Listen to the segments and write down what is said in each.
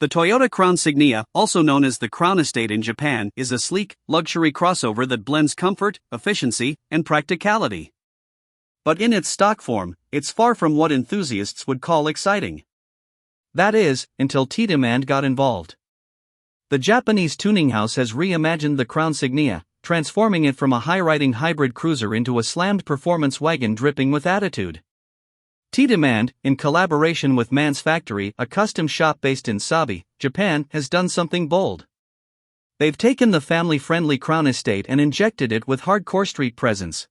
The Toyota Crown Signia, also known as the Crown Estate in Japan, is a sleek, luxury crossover that blends comfort, efficiency, and practicality. But in its stock form, it's far from what enthusiasts would call exciting. That is, until T-Demand got involved. The Japanese tuning house has reimagined the Crown Signia, transforming it from a high-riding hybrid cruiser into a slammed performance wagon dripping with attitude. T-Demand, in collaboration with Man's Factory, a custom shop based in Sabae, Japan, has done something bold. They've taken the family-friendly Crown Estate and injected it with hardcore street presence.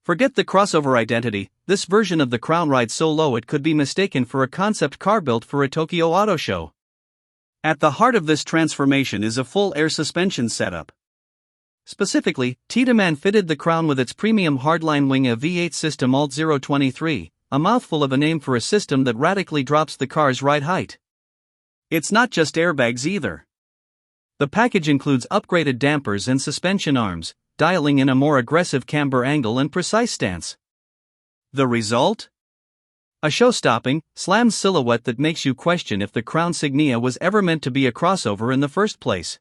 Forget the crossover identity, this version of the Crown rides so low it could be mistaken for a concept car built for a Tokyo auto show. At the heart of this transformation is a full air suspension setup. Specifically, T-Demand fitted the Crown with its premium hardline wing, a V8 system Alt-023, a mouthful of a name for a system that radically drops the car's ride height. It's not just airbags either. The package includes upgraded dampers and suspension arms, dialing in a more aggressive camber angle and precise stance. The result? A show-stopping, slammed silhouette that makes you question if the Crown Signia was ever meant to be a crossover in the first place.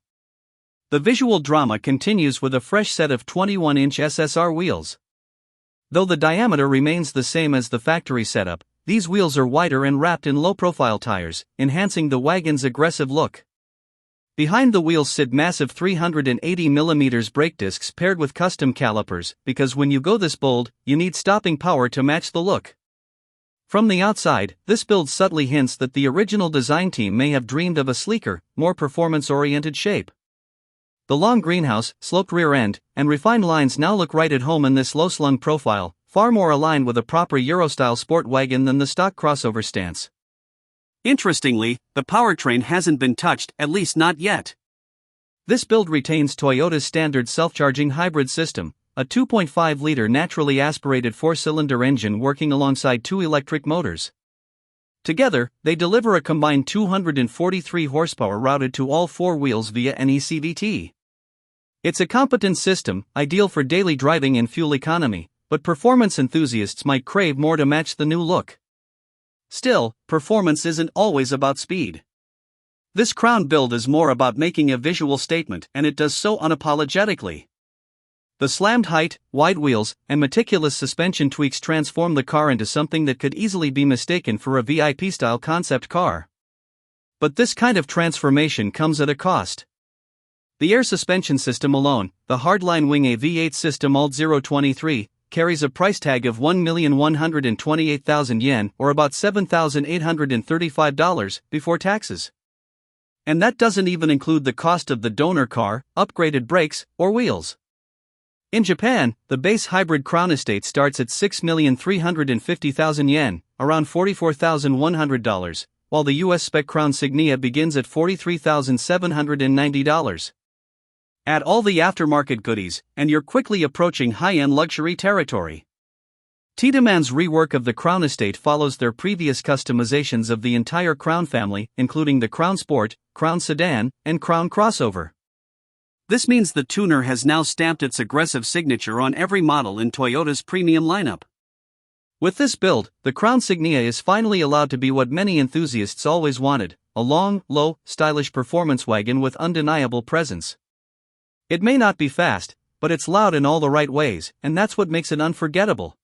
The visual drama continues with a fresh set of 21-inch SSR wheels. Though the diameter remains the same as the factory setup, these wheels are wider and wrapped in low-profile tires, enhancing the wagon's aggressive look. Behind the wheels sit massive 380mm brake discs paired with custom calipers, because when you go this bold, you need stopping power to match the look. From the outside, this build subtly hints that the original design team may have dreamed of a sleeker, more performance-oriented shape. The long greenhouse, sloped rear end, and refined lines now look right at home in this low-slung profile, far more aligned with a proper Euro-style sport wagon than the stock crossover stance. Interestingly, the powertrain hasn't been touched, at least not yet. This build retains Toyota's standard self-charging hybrid system, a 2.5-liter naturally aspirated 4-cylinder engine working alongside two electric motors. Together, they deliver a combined 243 horsepower routed to all four wheels via an ECVT. It's a competent system, ideal for daily driving and fuel economy, but performance enthusiasts might crave more to match the new look. Still, performance isn't always about speed. This Crown build is more about making a visual statement, and it does so unapologetically. The slammed height, wide wheels, and meticulous suspension tweaks transform the car into something that could easily be mistaken for a VIP-style concept car. But this kind of transformation comes at a cost. The air suspension system alone, the hardline wing a V8 system Alt-023, carries a price tag of 1,128,000 yen, or about $7,835 before taxes. And that doesn't even include the cost of the donor car, upgraded brakes, or wheels. In Japan, the base hybrid Crown Estate starts at 6,350,000 yen, around $44,100, while the US spec Crown Signia begins at $43,790. Add all the aftermarket goodies, and you're quickly approaching high-end luxury territory. T-Demand's rework of the Crown Estate follows their previous customizations of the entire Crown family, including the Crown Sport, Crown Sedan, and Crown Crossover. This means the tuner has now stamped its aggressive signature on every model in Toyota's premium lineup. With this build, the Crown Signia is finally allowed to be what many enthusiasts always wanted, a long, low, stylish performance wagon with undeniable presence. It may not be fast, but it's loud in all the right ways, and that's what makes it unforgettable.